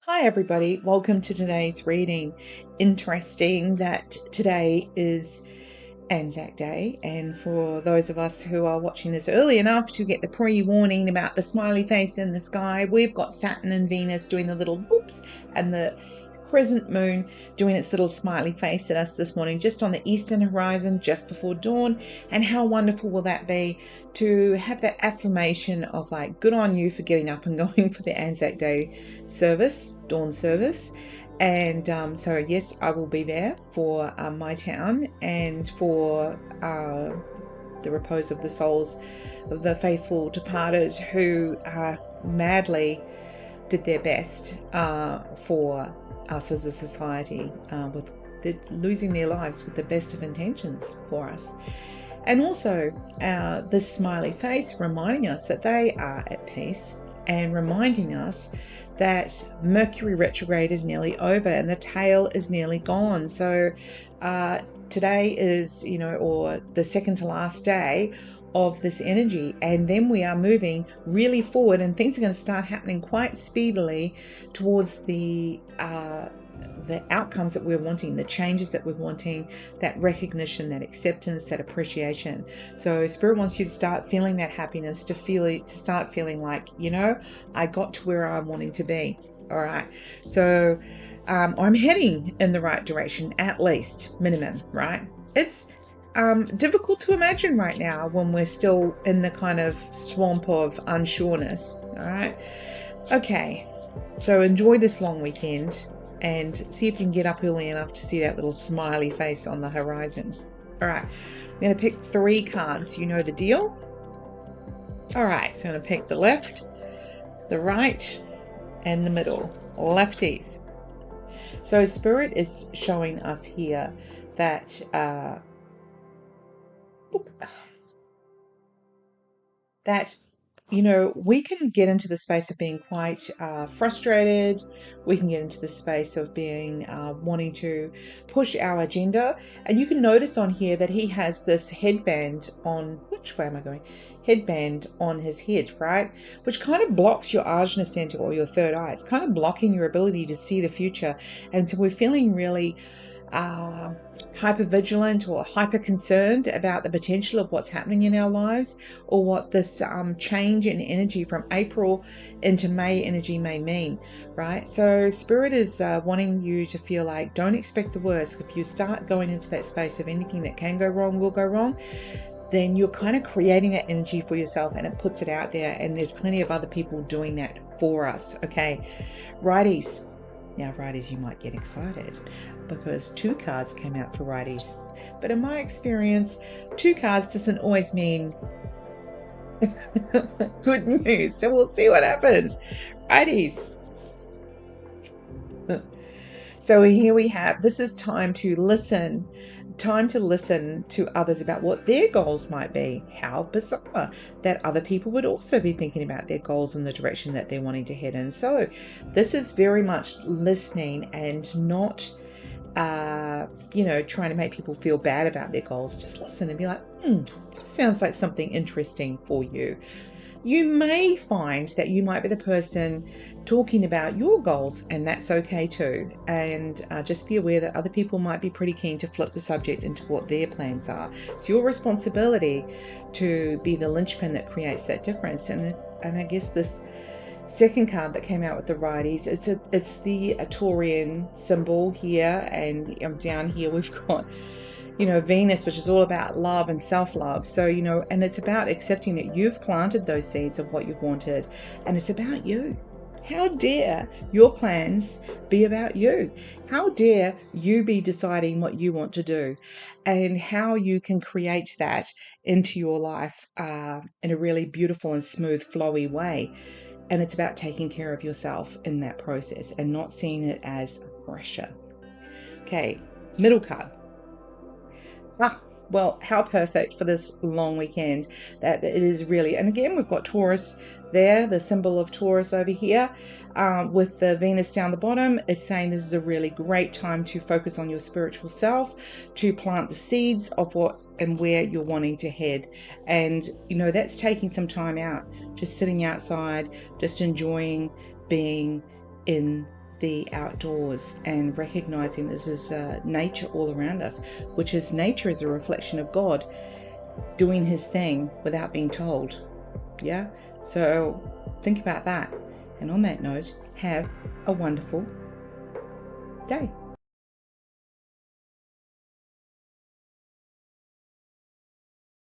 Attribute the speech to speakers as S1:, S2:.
S1: Hi everybody, welcome to today's reading. Interesting that today is ANZAC Day, and for those of us who are watching this early enough to get the pre-warning about the smiley face in the sky, we've got Saturn and Venus doing the little whoops and the crescent moon doing its little smiley face at us this morning, just on the eastern horizon, just before dawn. And how wonderful will that be to have that affirmation of like, good on you for getting up and going for the ANZAC Day service, dawn service. And so yes, I will be there for my town and for the repose of the souls of the faithful departed who madly did their best for us as a society, with losing their lives with the best of intentions for us. And also this smiley face reminding us that they are at peace, and reminding us that Mercury Retrograde is nearly over and the tail is nearly gone. So today is, or the second to last day of this energy, and then we are moving really forward, and things are going to start happening quite speedily towards the outcomes that we're wanting, the changes that we're wanting, that recognition, that acceptance, that appreciation. So Spirit wants you to start feeling that happiness, to start feeling like, I got to where I'm wanting to be. All right. So I'm heading in the right direction, at least minimum, right? It's difficult to imagine right now when we're still in the kind of swamp of unsureness. All right. Okay. So enjoy this long weekend and see if you can get up early enough to see that little smiley face on the horizon. All right. I'm going to pick 3 cards. You know the deal. All right. So I'm going to pick the left, the right, and the middle. Lefties. So Spirit is showing us here that we can get into the space of being quite frustrated. We can get into the space of being wanting to push our agenda. And you can notice on here that he has this headband on, which way am I going? Headband on his head, right? Which kind of blocks your Ajna center or your third eye. It's kind of blocking your ability to see the future. And so we're feeling really hyper vigilant or hyper concerned about the potential of what's happening in our lives, or what this change in energy from April into May energy may mean, right? So Spirit is wanting you to feel like, don't expect the worst. If you start going into that space of anything that can go wrong will go wrong, then you're kind of creating that energy for yourself, and it puts it out there, and there's plenty of other people doing that for us. Okay, righties. Now, righties, you might get excited because 2 cards came out for righties. But in my experience, 2 cards doesn't always mean good news. So we'll see what happens. Righties. So here we have, this is time to listen to others about what their goals might be. How bizarre that other people would also be thinking about their goals and the direction that they're wanting to head in. So this is very much listening and not trying to make people feel bad about their goals. Just listen and be like, that sounds like something interesting for you. You may find that you might be the person talking about your goals, and that's okay too. And just be aware that other people might be pretty keen to flip the subject into what their plans are. It's your responsibility to be the linchpin that creates that difference. And I guess this second card that came out with the righties, it's the Taurian symbol here, and down here we've got Venus, which is all about love and self-love. So, and it's about accepting that you've planted those seeds of what you've wanted, and it's about you. How dare your plans be about you? How dare you be deciding what you want to do, and how you can create that into your life in a really beautiful and smooth, flowy way. And it's about taking care of yourself in that process and not seeing it as pressure. Okay, middle card. Well, how perfect for this long weekend that it is really. And again, we've got Taurus there, the symbol of Taurus over here, with the Venus down the bottom. It's saying this is a really great time to focus on your spiritual self, to plant the seeds of what and where you're wanting to head. And, that's taking some time out, just sitting outside, just enjoying being in the outdoors and recognizing this is nature all around us, which is nature is a reflection of God doing his thing without being told. Yeah, so think about that. And on that note, have a wonderful day.